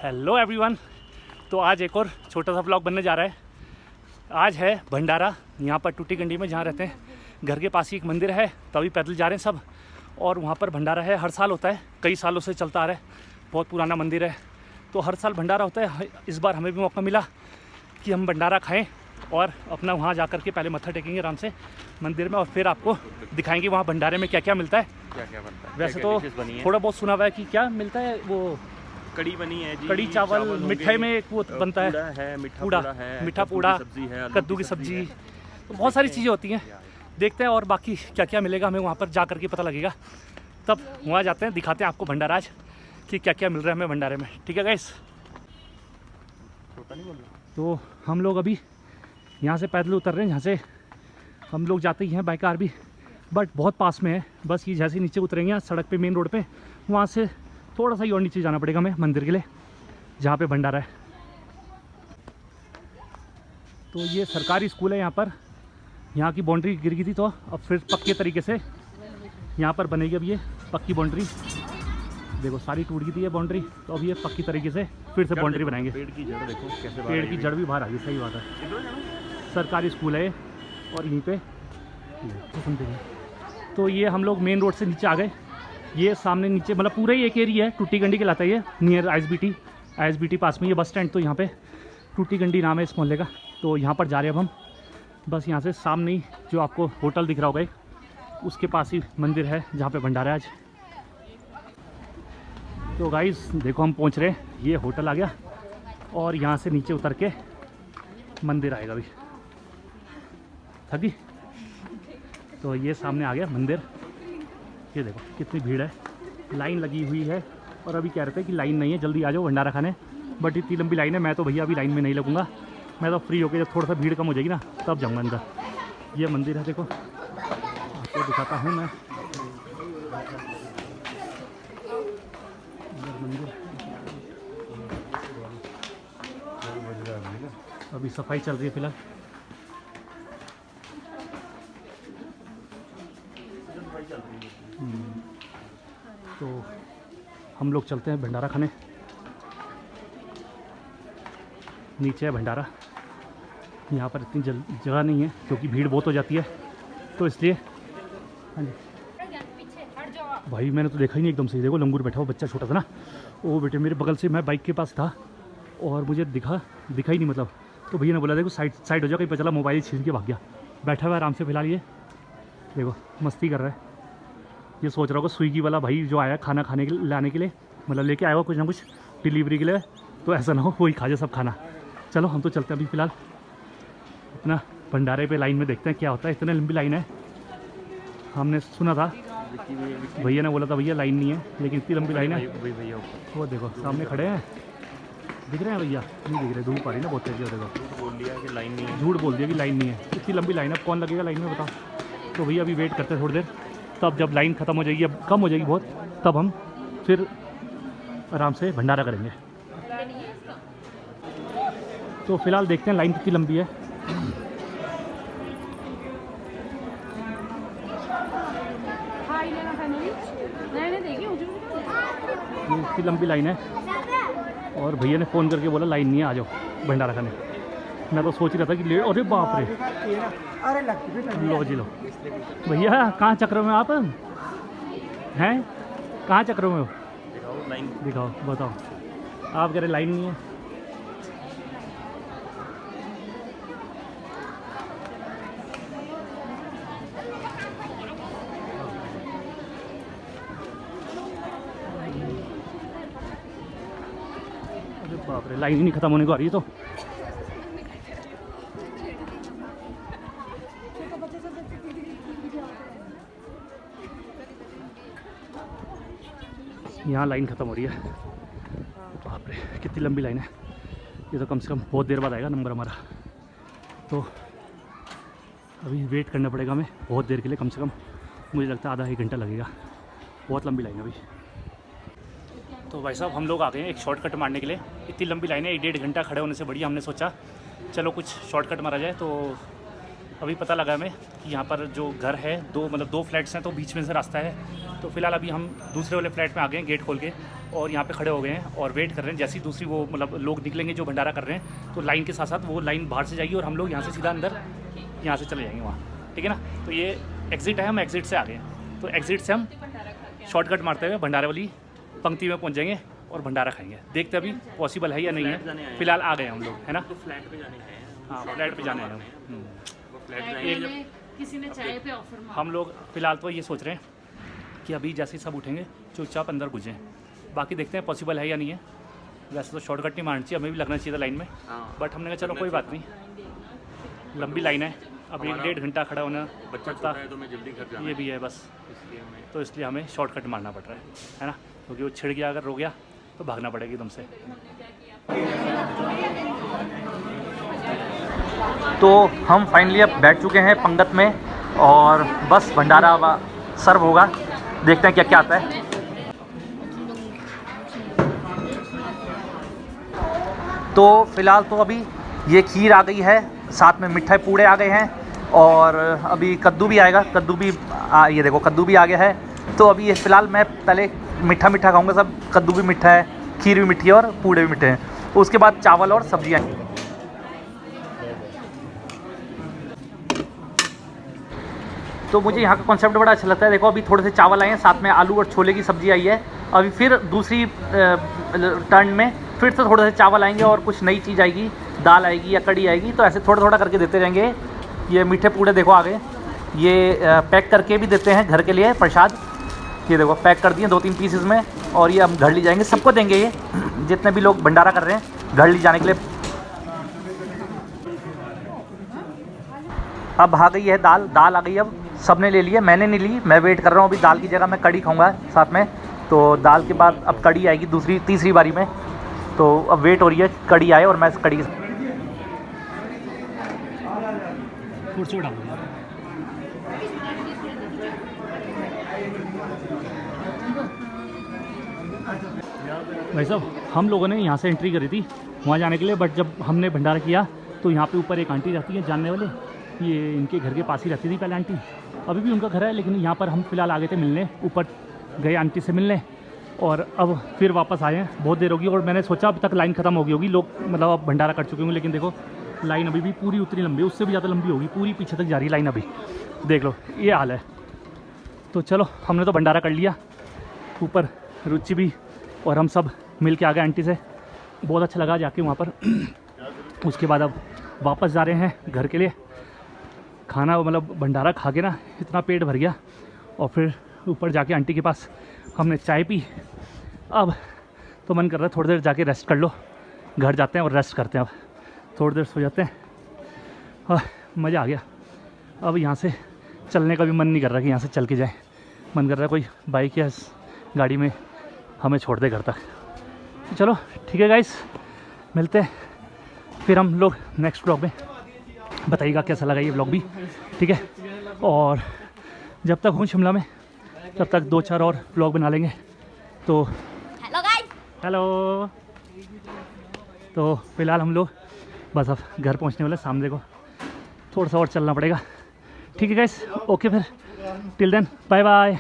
Hello everyone. तो आज एक और छोटा सा व्लॉग बनने जा रहा है। आज है भंडारा यहाँ पर टूटीगंडी में, जहाँ रहते हैं। घर के पास ही एक मंदिर है, तभी पैदल जा रहे हैं सब। और वहाँ पर भंडारा है, हर साल होता है, कई सालों से चलता आ रहा है, बहुत पुराना मंदिर है। तो हर साल भंडारा होता है। इस बार हमें भी मौका मिला कि हम भंडारा खाएँ और अपना वहाँ जा कर के पहले मत्था टेकेंगे आराम से मंदिर में, और फिर आपको दिखाएंगे वहाँ भंडारे में क्या क्या मिलता है। क्या बनता है। वैसे तो थोड़ा बहुत सुना हुआ है कि क्या मिलता है, वो कड़ी बनी है जी, कड़ी चावल मिठाई में एक वो बनता है, मीठा पूड़ा, कद्दू की सब्जी, तो बहुत सारी चीज़ें होती हैं। देखते हैं और बाकी क्या क्या मिलेगा हमें वहाँ पर जा कर के पता लगेगा। तब वहाँ जाते हैं, दिखाते हैं आपको भंडारा आज कि क्या क्या मिल रहा है हमें भंडारे में। ठीक है गाइस। तो हम लोग अभी यहाँ से पैदल उतर रहे हैं, जहाँ से हम लोग जाते ही हैं बाई कार भी, बट बहुत पास में है। बस ये जैसे नीचे उतरेंगे सड़क पे, मेन रोड पे, वहाँ से थोड़ा सा ही और नीचे जाना पड़ेगा हमें मंदिर के लिए, जहाँ पे भंडारा है। तो ये सरकारी स्कूल है यहाँ पर। यहाँ की बाउंड्री गिर गई थी, तो अब फिर पक्के तरीके से यहाँ पर बनेगी। अब ये पक्की बाउंड्री देखो, सारी टूट गई थी ये बाउंड्री, तो अब ये पक्की तरीके से फिर से बाउंड्री बनाएंगे। पेड़ की जड़ देखो कैसे, पेड़ की जड़ भी बाहर आ गई। सही बात है, सरकारी स्कूल है और यहीं पे तो ये हम लोग मेन रोड से नीचे आ गए। ये सामने नीचे मतलब पूरा ही एक एरिया है, टूटीगंडी कहलाता है ये, नियर आईएसबीटी पास में ये बस स्टैंड। तो यहाँ पे टूटीगंडी नाम है इस मोहल्ले का। तो यहाँ पर जा रहे हैं अब हम। बस यहाँ से सामने ही जो आपको होटल दिख रहा होगा, उसके पास ही मंदिर है जहाँ पे भंडारा है आज। तो गाइस देखो हम पहुँच रहे हैं, ये होटल आ गया और यहाँ से नीचे उतर के मंदिर आएगा अभी। थकी तो ये सामने आ गया मंदिर। ये देखो कितनी भीड़ है, लाइन लगी हुई है। और अभी कह रहे थे कि लाइन नहीं है, जल्दी आ जाओ भंडारा खाने, बट इतनी लंबी लाइन है। मैं तो भैया अभी लाइन में नहीं लगूंगा, मैं तो फ्री होकर जब थोड़ा सा भीड़ कम हो जाएगी ना तब जाऊँगा अंदर। ये मंदिर है देखो, आपको दिखाता हूँ मैं मंदिर। अभी सफाई चल रही है फिलहाल। तो हम लोग चलते हैं भंडारा खाने। नीचे है भंडारा, यहाँ पर इतनी जगह नहीं है क्योंकि भीड़ बहुत हो जाती है, तो इसलिए। हाँ जी भाई, मैंने तो देखा ही नहीं एकदम से। देखो लंगूर बैठा हुआ बच्चा छोटा सा ना, वो बेटे मेरे बगल से, मैं बाइक के पास था और मुझे दिखा ही नहीं मतलब। तो भैया ने बोला देखो साइड हो जाओ, कहीं पता चला मोबाइल छीन के भाग गया। बैठा हुआ आराम से फिलहाल, ये देखो मस्ती कर रहा है। ये सोच रहा होगा स्विगी वाला भाई जो आया खाना खाने के लाने के लिए, मतलब लेके आया हुआ कुछ ना कुछ डिलीवरी के लिए, तो ऐसा ना हो वही खा जाए सब खाना। चलो हम तो चलते हैं अभी फ़िलहाल अपना भंडारे पे। लाइन में देखते हैं क्या होता है, इतनी लंबी लाइन है। हमने सुना था, भैया ने बोला था भैया लाइन नहीं है, लेकिन इतनी लंबी लाइन है। वो देखो सामने खड़े हैं, दिख रहे हैं भैया? नहीं दिख रहे, धूप आ रही ना बहुत तेज़। देखो झूठ बोल दिया कि लाइन नहीं है, झूठ बोल दिया कि लाइन नहीं है। इतनी लंबी लाइन है, कौन लगेगा लाइन में बताओ। तो भैया अभी वेट करते हैं थोड़ी देर, तब जब लाइन ख़त्म हो जाएगी, अब कम हो जाएगी बहुत, तब हम फिर आराम से भंडारा करेंगे। तो फिलहाल देखते हैं लाइन कितनी लंबी है। इतनी लंबी लाइन है और भैया ने फ़ोन करके बोला लाइन नहीं है, आ जाओ भंडारा खाने। मैं तो सोच रहा था कि ले, अरे बाप रे, लो जी लो। भैया कहाँ चक्रों में आप हैं? कहाँ चक्रों में हो? दिखाओ बताओ। आप कह रहे लाइन नहीं है। अरे बाप रे, लाइन ही नहीं ख़त्म होने को आ रही है। तो यहाँ लाइन ख़त्म हो रही है। बाप रे कितनी लंबी लाइन है। ये तो कम से कम बहुत देर बाद आएगा नंबर हमारा। तो अभी वेट करना पड़ेगा हमें बहुत देर के लिए, कम से कम मुझे लगता है आधा एक घंटा लगेगा। बहुत लंबी लाइन है अभी। तो भाई साहब हम लोग आ गए हैं एक शॉर्टकट मारने के लिए। इतनी लंबी लाइन है, 1.5 घंटा खड़े होने से बढ़िया हमने सोचा चलो कुछ शॉर्टकट मारा जाए। तो अभी पता लगा हमें कि यहाँ पर जो घर है दो फ्लैट्स हैं, तो बीच में से रास्ता है। तो फिलहाल अभी हम दूसरे वाले फ्लैट में आ गए हैं गेट खोल के। और यहाँ पे खड़े हो गए हैं और वेट कर रहे हैं। जैसे ही दूसरी वो मतलब लोग निकलेंगे जो भंडारा कर रहे हैं, तो लाइन के साथ साथ वो लाइन बाहर से जाएगी और हम लोग यहाँ से सीधा अंदर यहाँ से चले जाएंगे वहाँ, ठीक है ना। तो ये एग्ज़िट है, हम एग्ज़िट से आ गए हैं, तो एग्ज़िट से हम शॉर्टकट मारते हुए भंडारे वाली पंक्ति में पहुँच जाएंगे और भंडारा खाएंगे। देखते अभी पॉसिबल है या नहीं है। फिलहाल आ गए हम लोग, है ना। तो फ्लैट पे जाने हैं। हाँ, फ्लैट पे जाने हैं वो फ्लैट जाएंगे किसी ने चाय पे ऑफर मारा। हम लोग फिलहाल तो ये सोच रहे हैं कि अभी जैसे ही सब उठेंगे चुपचाप अंदर घुसें। बाकी देखते हैं पॉसिबल है या नहीं है। वैसे तो शॉर्टकट नहीं मारनी चाहिए, हमें भी लगना चाहिए था लाइन में, बट हमने कहा चलो कोई बात नहीं, लंबी लाइन है, अब 1-1.5 घंटा खड़ा होना पड़ता है तो मैं जल्दी घर जाना ये भी है बस, इसलिए हमें तो इसलिए हमें शॉर्टकट मारना पड़ रहा है ना, क्योंकि वो छिड़ गया, अगर रो गया तो भागना पड़ेगा एकदम से। तो हम फाइनली अब बैठ चुके हैं पंगत में और बस भंडारा सर्व होगा। देखते हैं क्या क्या आता है। तो फिलहाल तो अभी ये खीर आ गई है, साथ में मिठाई पूड़े आ गए हैं और अभी कद्दू भी आएगा। कद्दू भी ये देखो कद्दू भी आ गया है। तो अभी ये फ़िलहाल मैं पहले मीठा मीठा खाऊंगा सब। कद्दू भी मीठा है, खीर भी मीठी है और पूड़े भी मीठे हैं। उसके बाद चावल और सब्जियाँ। तो मुझे यहाँ का कॉन्सेप्ट बड़ा अच्छा लगता है। देखो अभी थोड़े से चावल आए हैं, साथ में आलू और छोले की सब्ज़ी आई है। अभी फिर दूसरी टर्न में फिर से थोड़े से चावल आएंगे और कुछ नई चीज़ आएगी, दाल आएगी या कड़ी आएगी। तो ऐसे थोड़ा थोड़ा करके देते रहेंगे। ये मीठे पूड़े देखो आ गए, ये पैक करके भी देते हैं घर के लिए प्रसाद। ये देखो पैक कर दिए 2-3 पीसेस में, और ये हम घर ले जाएंगे, सबको देंगे। ये जितने भी लोग भंडारा कर रहे हैं घर ले जाने के लिए। अब आ गई है दाल, दाल आ गई। अब सबने ले लिया, मैंने नहीं ली, मैं वेट कर रहा हूँ। अभी दाल की जगह मैं कड़ी खाऊंगा साथ में। तो दाल के बाद अब कड़ी आएगी तीसरी बारी में। तो अब वेट हो रही है कड़ी आए और मैं इस कड़ी भाई साहब, हम लोगों ने यहाँ से एंट्री करी थी वहाँ जाने के लिए, बट जब हमने भंडारा किया तो यहाँ पे ऊपर एक आंटी रहती है जानने वाले, ये इनके घर के पास ही रहती थी पहले आंटी, अभी भी उनका घर है, लेकिन यहाँ पर हम फिलहाल आ गए थे मिलने, ऊपर गए आंटी से मिलने और अब फिर वापस आए हैं। बहुत देर होगी और मैंने सोचा अब तक लाइन ख़त्म हो गई होगी, लोग मतलब अब भंडारा कर चुके होंगे, लेकिन देखो लाइन अभी भी पूरी उतनी लंबी है, उससे भी ज़्यादा लंबी होगी, पूरी पीछे तक जा रही है लाइन अभी, देख लो ये हाल है। तो चलो हमने तो भंडारा कर लिया, ऊपर रुचि भी और हम सब मिल के आ गए आंटी से, बहुत अच्छा लगा जाके वहाँ पर। उसके बाद अब वापस जा रहे हैं घर के लिए। खाना मतलब भंडारा खा के ना इतना पेट भर गया, और फिर ऊपर जाके आंटी के पास हमने चाय पी। अब तो मन कर रहा है थोड़ी देर जाके रेस्ट कर लो, घर जाते हैं और रेस्ट करते हैं। अब थोड़ी देर सो जाते हैं। मज़ा आ गया। अब यहाँ से चलने का भी मन नहीं कर रहा कि यहाँ से चल के जाए, मन कर रहा है कोई बाइक या गाड़ी में हमें छोड़ दे घर तक। तो चलो ठीक है गाइस, मिलते हैं फिर हम लोग नेक्स्ट ब्लॉग में। बताइएगा कैसा लगा ये ब्लॉग भी, ठीक है। और जब तक हूँ शिमला में तब तक 2-4 और ब्लॉग बना लेंगे। तो हेलो गाइस, हेलो। तो फिलहाल हम लोग बस अब घर पहुँचने वाले, सामने को थोड़ा सा और चलना पड़ेगा, ठीक है गाइस। ओके फिर टिल देन बाय बाय।